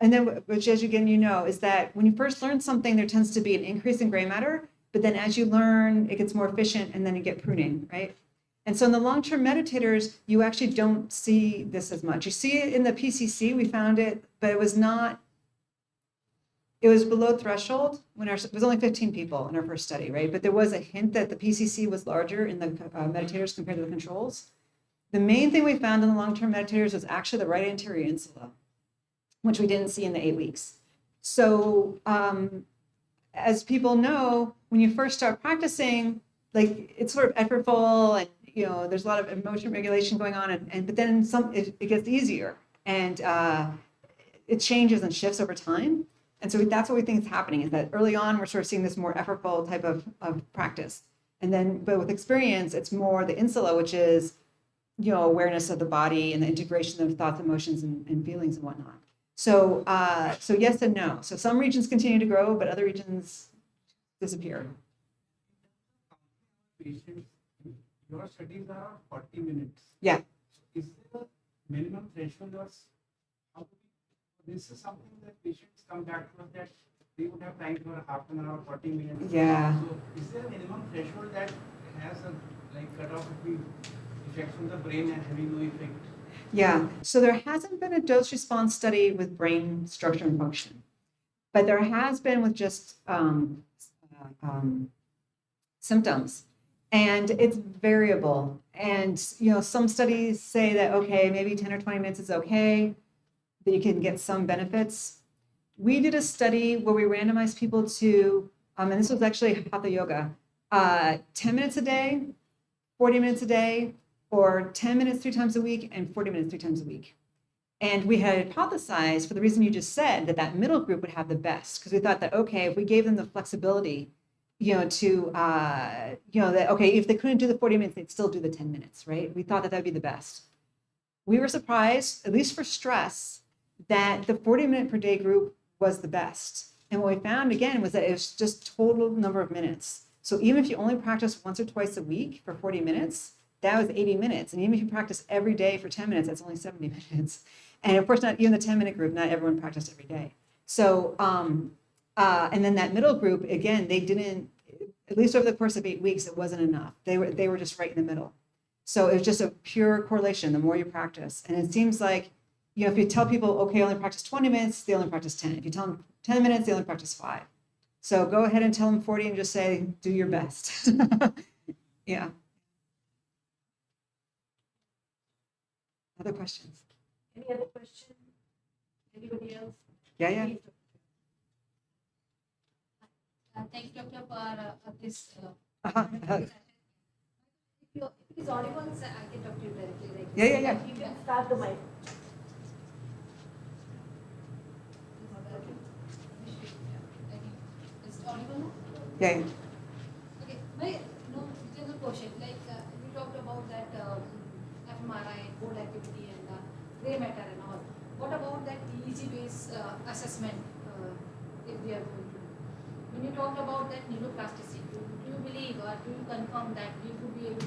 and then, which as again, is that when you first learn something, there tends to be an increase in gray matter, but then as you learn, it gets more efficient and then you get pruning, right? And so in the long-term meditators, you actually don't see this as much. You see it in the PCC, we found it, but it was below threshold when it was only 15 people in our first study, right? But there was a hint that the PCC was larger in the meditators compared to the controls. The main thing we found in the long-term meditators was actually the right anterior insula, which we didn't see in the 8 weeks. So as people know, when you first start practicing, like it's sort of effortful and there's a lot of emotion regulation going on, but then it gets easier and it changes and shifts over time. And so that's what we think is happening, is that early on, we're sort of seeing this more effortful type of practice. And then, but with experience, it's more the insula, which is, awareness of the body and the integration of thoughts, emotions, and feelings and whatnot. So, so yes and no. So some regions continue to grow, but other regions disappear. Patients, your studies are 40 minutes. Yeah. Is there a minimum threshold or this is something that patients come back to us that they would have time for half an hour, 40 minutes? Yeah. So is there a minimum threshold that has a cutoff between effects on the brain and having no effect? Yeah, so there hasn't been a dose response study with brain structure and function, but there has been with just symptoms, and it's variable. And some studies say that okay, maybe 10 or 20 minutes is okay, that you can get some benefits. We did a study where we randomized people to, and this was actually hatha yoga, 10 minutes a day, 40 minutes a day, or 10 minutes 3 times a week and 40 minutes 3 times a week. And we had hypothesized, for the reason you just said, that that middle group would have the best, because we thought that, okay, if we gave them the flexibility, that, okay, if they couldn't do the 40 minutes, they'd still do the 10 minutes, right? We thought that that'd be the best. We were surprised, at least for stress, that the 40-minute per day group was the best. And what we found, again, was that it was just total number of minutes. So even if you only practice once or twice a week for 40 minutes, that was 80 minutes. And even if you practice every day for 10 minutes, that's only 70 minutes. And of course, not even the 10-minute group, not everyone practiced every day. So, and then that middle group, again, they didn't, at least over the course of 8 weeks, it wasn't enough. They were just right in the middle. So it was just a pure correlation, the more you practice. And it seems like, if you tell people, okay, only practice 20 minutes, they only practice 10. If you tell them 10 minutes, they only practice 5. So go ahead and tell them 40 and just say, do your best. Yeah. Other questions? Any other question? Anybody else? Yeah. Please. Thank you, Doctor, for this. Uh-huh. If it is audible, I can talk to you directly. Like Yeah. You can start the mic. Is it audible now? Yeah. Okay, my general question, like we talked about that fMRI, board activity, and gray matter and all. What about that EEG-based assessment? If we are going to, when you talked about that neuroplasticity, do you believe or do you confirm that we would be able to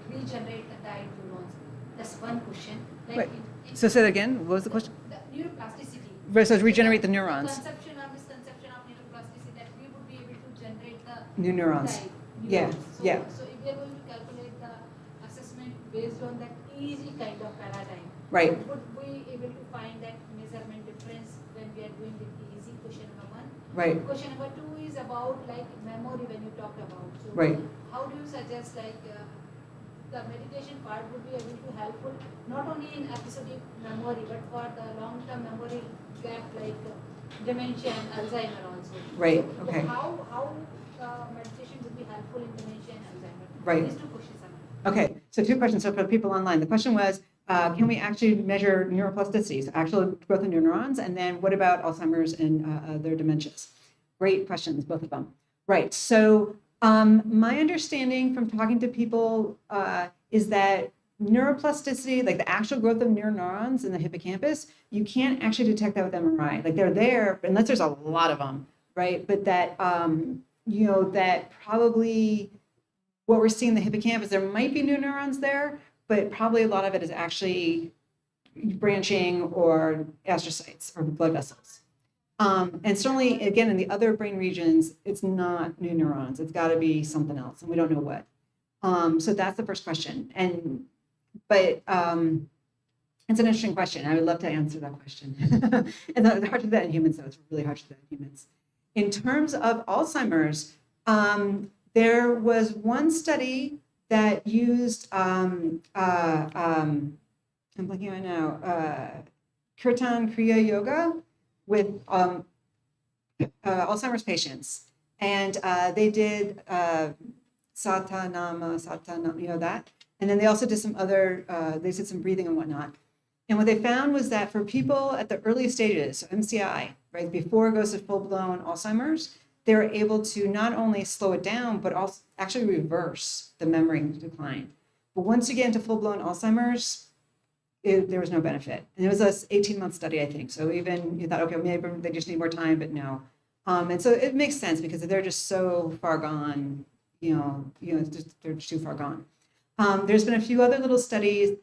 regenerate the died neurons? That's one question. Like Wait, So say that again. What was the question? the neuroplasticity. Right, so regenerate the neurons. Conception or misconception of neuroplasticity, that we would be able to generate the New neurons. died Yeah, neurons. So, yeah. So if we are going to calculate the assessment based on that EEG kind of paradigm, Right. would we able to find that measurement difference when we are doing with EEG? Question number 1. Right. Question number 2 is about like memory when you talked about. So Right. how do you suggest like the meditation part would be able to helpful not only in episodic memory but for the long-term memory gap like dementia and Alzheimer also. Right, So okay. How meditation would be helpful in dementia and Alzheimer? Right. These 2 questions are. Okay, so 2 questions. So for the people online, the question was, can we actually measure neuroplasticity, so actual growth of neurons? And then what about Alzheimer's and their dementias? Great questions, both of them. Right, so my understanding from talking to people is that neuroplasticity, like the actual growth of neurons in the hippocampus, you can't actually detect that with MRI. Like they're there, unless there's a lot of them, right? But that, that probably what we're seeing in the hippocampus, there might be new neurons there, but probably a lot of it is actually branching or astrocytes or blood vessels. And certainly, again, in the other brain regions, it's not new neurons. It's got to be something else, and we don't know what. So that's the first question. But it's an interesting question. I would love to answer that question. And it's hard to do that in humans, though. It's really hard to do that in humans. In terms of Alzheimer's, there was one study that used, I'm blanking right now, Kirtan Kriya Yoga with Alzheimer's patients. And they did satanama, that. And then they also did some other, they did some breathing and whatnot. And what they found was that for people at the early stages, so MCI, right, before it goes to full-blown Alzheimer's, they were able to not only slow it down, but also actually reverse the memory decline. But once you get into full-blown Alzheimer's, there was no benefit. And it was an 18-month study, I think. So even you thought, okay, maybe they just need more time, but no. And so it makes sense because they're just so far gone, they're just too far gone. There's been a few other little studies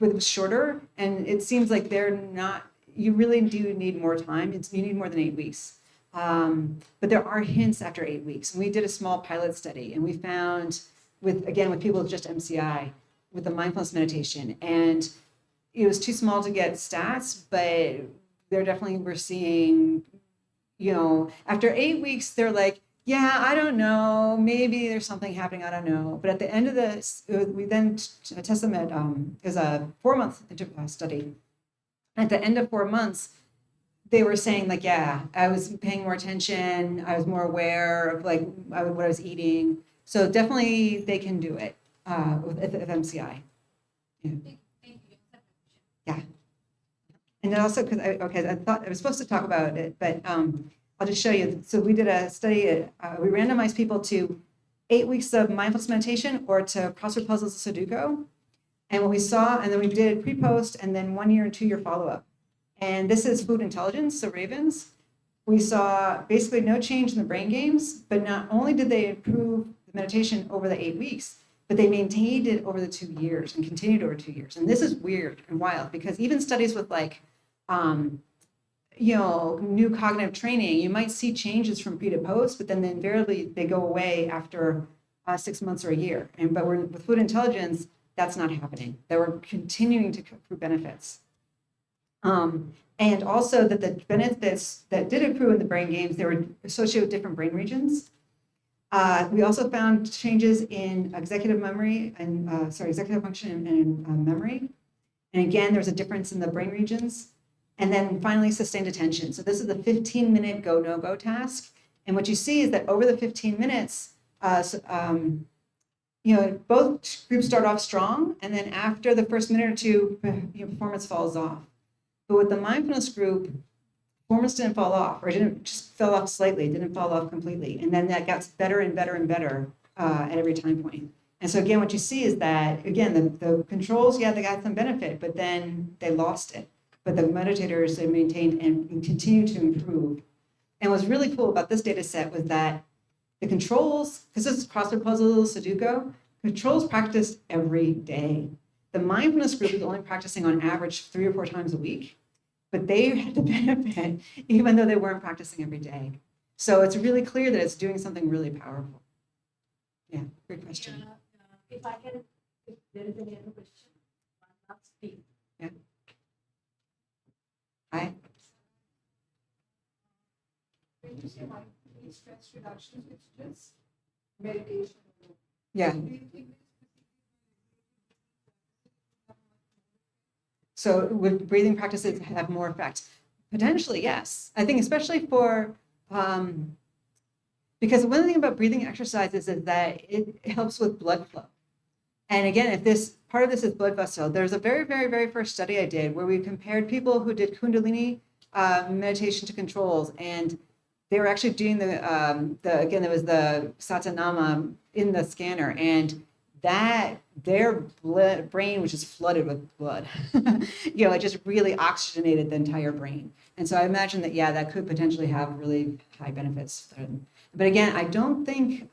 with shorter, and it seems like they're not, you really do need more time. You need more than 8 weeks. But there are hints after 8 weeks. And we did a small pilot study, and we found with people with just MCI, with the mindfulness meditation, and it was too small to get stats, but they're definitely, we're seeing, after 8 weeks, they're like, yeah, I don't know, maybe there's something happening, I don't know. But at the end of this, we then test them at, it was a 4-month study. At the end of 4 months, they were saying like, yeah, I was paying more attention. I was more aware of like what I was eating. So definitely they can do it with MCI. Yeah. Thank you. Yeah. And then also, because I thought I was supposed to talk about it, but I'll just show you. So we did a study. We randomized people to 8 weeks of mindfulness meditation or to crossword puzzles and Sudoku. And what we saw, and then we did pre-post and then 1 year and 2 year follow-up. And this is food intelligence, so Ravens. We saw basically no change in the brain games, but not only did they improve the meditation over the 8 weeks, but they maintained it over the 2 years and continued over 2 years. And this is weird and wild because even studies with like, new cognitive training, you might see changes from pre to post, but then invariably they go away after 6 months or a year. But with food intelligence, that's not happening. They were continuing to accrue benefits. And also that the benefits that did accrue in the brain games, they were associated with different brain regions. We also found changes in executive memory and executive function and memory. And again, there's a difference in the brain regions. And then finally, sustained attention. So this is a 15-minute go, no go task. And what you see is that over the 15 minutes, both groups start off strong. And then after the first minute or two, performance falls off. But with the mindfulness group, performance didn't fall off, or just fell off slightly, didn't fall off completely. And then that got better and better and better at every time point. And so again, what you see is that, again, the controls, yeah, they got some benefit, but then they lost it. But the meditators, they maintained and continue to improve. And what's really cool about this data set was that the controls, because this is crossword puzzles, Sudoku, controls practiced every day. The mindfulness group is only practicing on average 3 or 4 times a week, but they had the benefit even though they weren't practicing every day. So it's really clear that it's doing something really powerful. Yeah, great question. If I can, if there is any other question, one last thing. Yeah. Hi. When you say mindfulness stress reduction, it's just meditation. Yeah. Do you think So would breathing practices have more effect? Potentially, yes. I think especially for, because one thing about breathing exercises is that it helps with blood flow. And again, if this part of this is blood vessel, there's a very, very, very first study I did where we compared people who did Kundalini meditation to controls, and they were actually doing again, there was the Satanama in the scanner, and that their brain was just flooded with blood. It just really oxygenated the entire brain. And so I imagine that, yeah, that could potentially have really high benefits. But again, I don't think,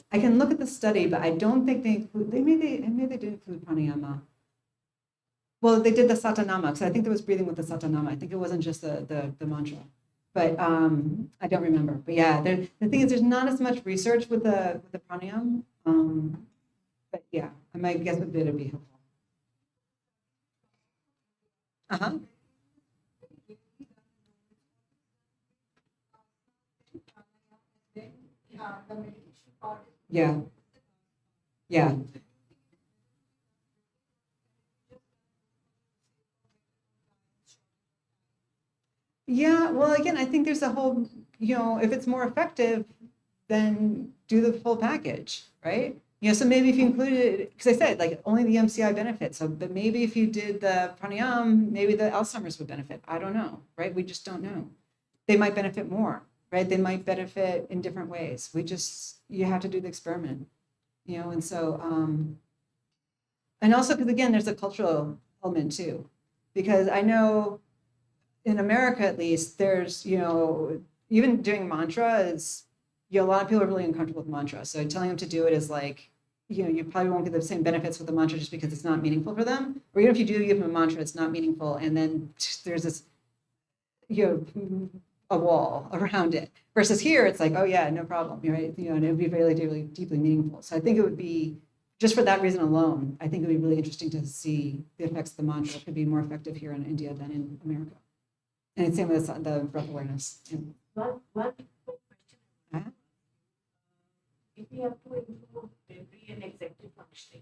I can look at the study, but I don't think they include, maybe they did include pranayama. Well, they did the satanama, because I think there was breathing with the satanama. I think it wasn't just the mantra. But I don't remember. But yeah, the thing is, there's not as much research with the pranayama. But yeah, I might guess would be helpful. Uh-huh. the meditation part is Yeah. Yeah. Yeah, well, again, I think there's a whole, if it's more effective, then do the full package, right? So maybe if you included, because I said, like, only the MCI benefits, but maybe if you did the pranayama, maybe the Alzheimer's would benefit. I don't know, right? We just don't know. They might benefit more, right? They might benefit in different ways. You have to do the experiment, and so, and also, because again, there's a cultural element too, because I know in America, at least, there's, even doing mantra is, a lot of people are really uncomfortable with mantra. So telling them to do it is like, you probably won't get the same benefits with the mantra just because it's not meaningful for them. Or even if you do give them a mantra, it's not meaningful. And then there's this, a wall around it. Versus here, it's like, oh yeah, no problem, right? And it would be really, really deeply meaningful. So I think it would be, just for that reason alone, I think it would be really interesting to see the effects of the mantra could be more effective here in India than in America. And same with the breath awareness. Yeah. One question. Uh-huh. If we have to improve memory and executive functioning,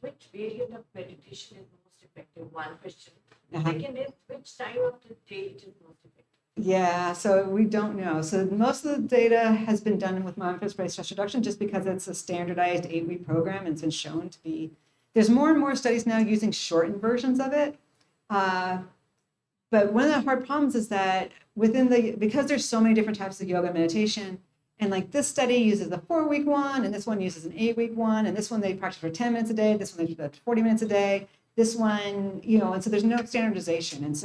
which variant of meditation is most effective? One question. Uh-huh. Second is, which time of the day it is most effective? Yeah, so we don't know. So most of the data has been done with mindfulness-based stress reduction just because it's a standardized 8-week program and it's been shown to be, there's more and more studies now using shortened versions of it. But one of the hard problems is that because there's so many different types of yoga and meditation, and like this study uses a 4-week one, and this one uses an 8-week one, and this one they practice for 10 minutes a day, this one they do 40 minutes a day, this one, and so there's no standardization. And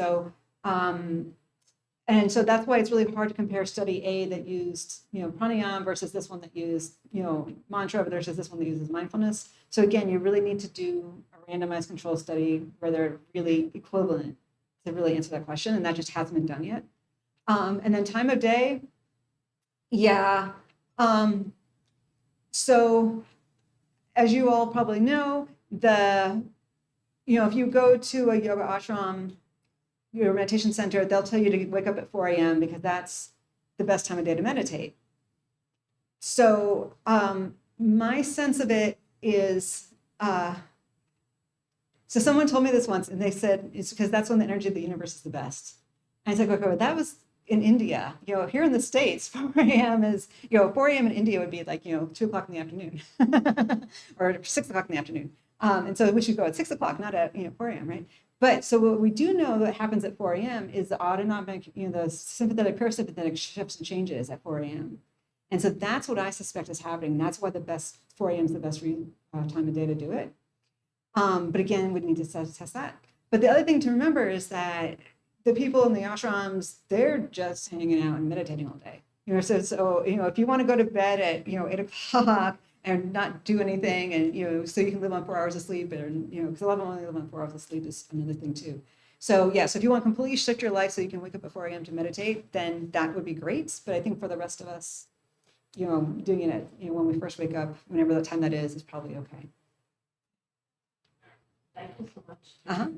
so that's why it's really hard to compare study A that used, pranayama versus this one that used, mantra versus this one that uses mindfulness. So again, you really need to do a randomized control study where they're really equivalent to really answer that question, and that just hasn't been done yet. And then time of day, yeah. So as you all probably know, if you go to a yoga ashram, your meditation center, they'll tell you to wake up at 4 a.m. because that's the best time of day to meditate. So my sense of it is, so someone told me this once and they said, it's because that's when the energy of the universe is the best. And I said, okay, that was in India. Here in the States, 4 a.m. is, 4 a.m. in India would be like, 2 o'clock in the afternoon or 6 o'clock in the afternoon. And so we should go at 6 o'clock, not at 4 a.m., right? But so what we do know that happens at 4 a.m. is the autonomic, the sympathetic parasympathetic shifts and changes at 4 a.m. And so that's what I suspect is happening. That's why 4 a.m. is the best time of day to do it. But again, we need to test that. But the other thing to remember is that the people in the ashrams, they're just hanging out and meditating all day. So if you want to go to bed at 8 o'clock and not do anything, and so you can live on 4 hours of sleep, and because a lot of them only live on 4 hours of sleep is another thing too. So yeah, so if you want to completely shift your life so you can wake up at 4 a.m. to meditate, then that would be great. But I think for the rest of us, doing it when we first wake up, whenever that time that is probably okay. Thank you so much. Uh-huh.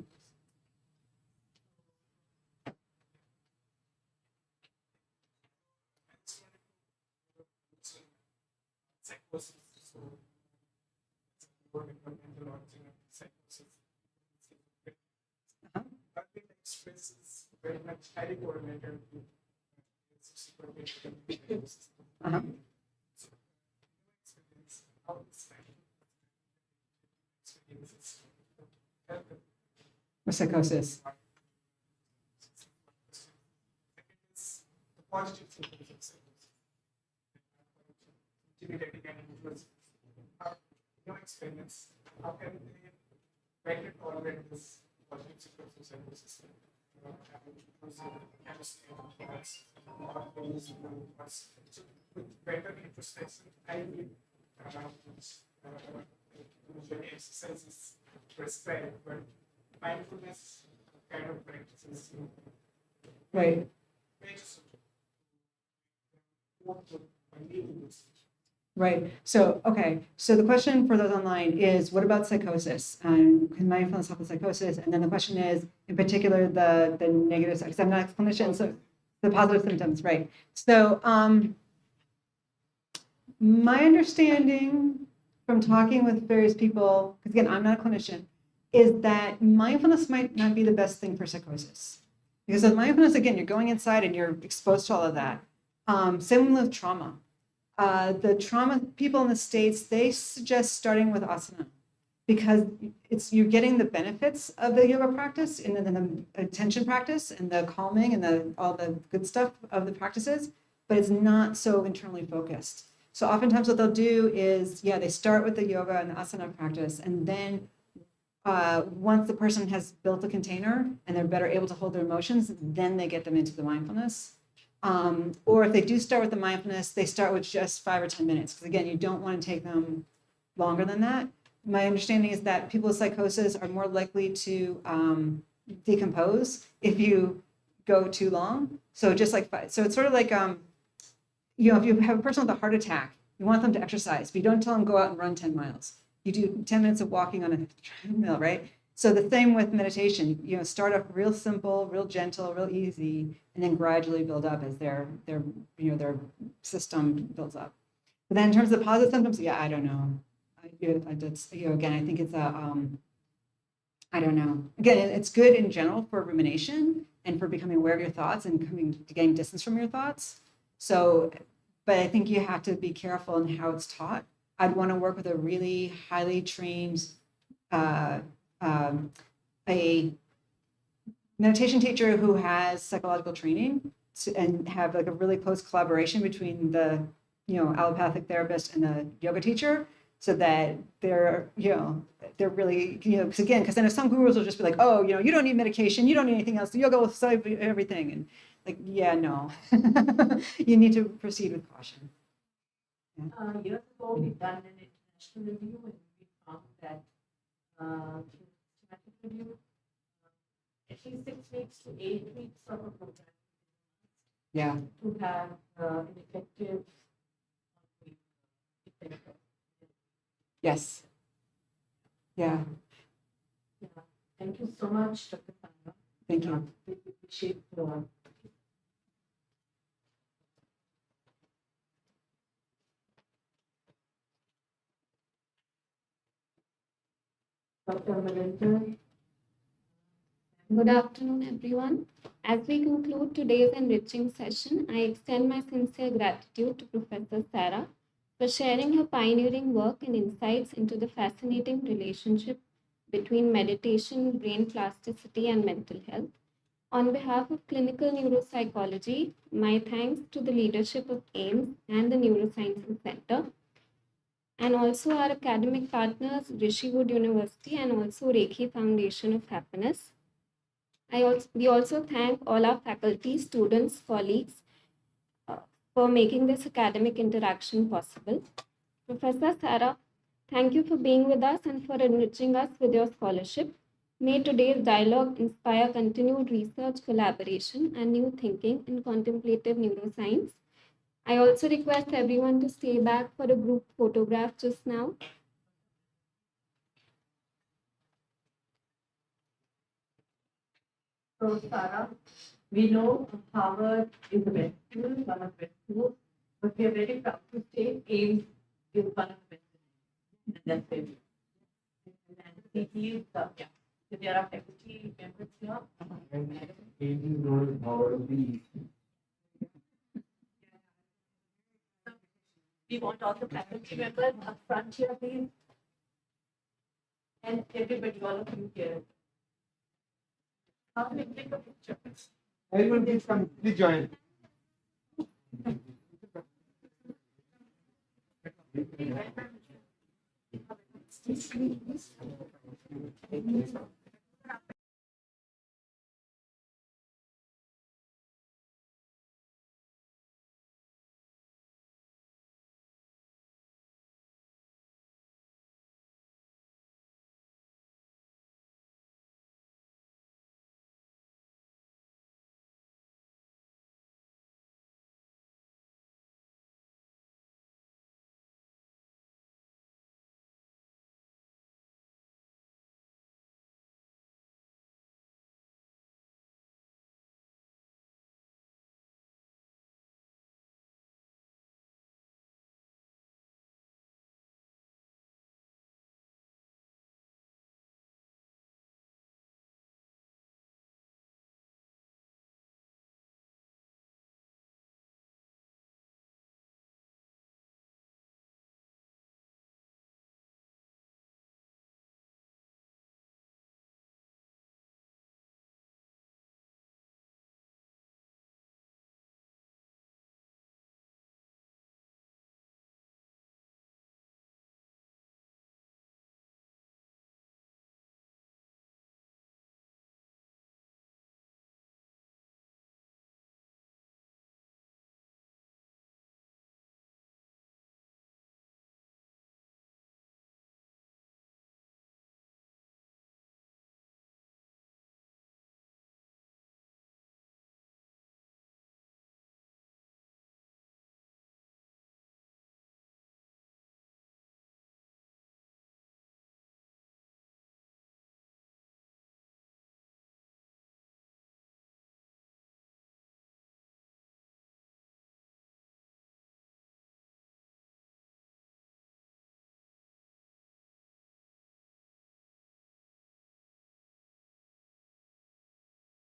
Psychosis. So, more developmental origin of psychosis. But it expresses very much highly correlated with psychosis. So, experience how this experiences With psychosis. Second is the positive symptoms of psychosis. Intimidating and influence. Your experience, how can they better tolerate this positive symptoms of psychosis? So with better introspection, I will usually exercises prescribed, but mindfulness kind of practices. Right. Right. So, okay. So the question for those online is, what about psychosis? Can mindfulness help with psychosis? And then the question is, in particular, the negative side, because I'm not a clinician, so the positive symptoms, right? So my understanding from talking with various people, because again, I'm not a clinician, is that mindfulness might not be the best thing for psychosis. Because with mindfulness, again, you're going inside and you're exposed to all of that. Same with trauma. The trauma people in the States, they suggest starting with asana because you're getting the benefits of the yoga practice and then the attention practice and the calming and all the good stuff of the practices, but it's not so internally focused. So oftentimes what they'll do is, they start with the yoga and the asana practice, and then once the person has built a container and they're better able to hold their emotions, then they get them into the mindfulness. Or if they do start with the mindfulness, they start with just 5 or 10 minutes. Because again, you don't want to take them longer than that. My understanding is that people with psychosis are more likely to decompose if you go too long. So just like, so it's sort of like, if you have a person with a heart attack, you want them to exercise, but you don't tell them go out and run 10 miles. You do 10 minutes of walking on a treadmill, right? So the same with meditation, start off real simple, real gentle, real easy, and then gradually build up as their system builds up. But then in terms of positive symptoms, I don't know. Again, I think it's I don't know. Again, it's good in general for rumination, and for becoming aware of your thoughts and coming to gain distance from your thoughts. So, but I think you have to be careful in how it's taught. I'd want to work with a really highly trained, a meditation teacher who has psychological training and have like a really close collaboration between the, allopathic therapist and the yoga teacher, so that they're really, because then if some gurus will just be like, oh, you don't need medication, you don't need anything else, yoga will solve everything. And like, yeah, no, you need to proceed with caution. Years ago, we done an international review and we found that through systematic review, at least 6 weeks to 8 weeks of a program Yeah. to have an effective effect. Yes. Yeah. Yeah. Thank you so much, Dr. Sara. Thank you. We appreciate the Dr. Melinda. Good afternoon, everyone. As we conclude today's enriching session, I extend my sincere gratitude to Professor Sara for sharing her pioneering work and insights into the fascinating relationship between meditation, brain plasticity, and mental health. On behalf of clinical neuropsychology, my thanks to the leadership of AIMS and the Neurosciences Center, and also our academic partners, Rishiwood University, and also Reiki Foundation of Happiness. We also thank all our faculty, students, colleagues for making this academic interaction possible. Professor Sara, thank you for being with us and for enriching us with your scholarship. May today's dialogue inspire continued research, collaboration, and new thinking in contemplative neuroscience. I also request everyone to stay back for a group photograph just now. So, Sara, we know Harvard is the best school, one of the best schools, but we are very proud to say AIMS is one of the best. And that's it. And he is the, yeah. So there are faculty members here. We want all the faculty members up front here, please. And everybody, all of you here. How do we take a picture? Everyone please come, please join. Thank you.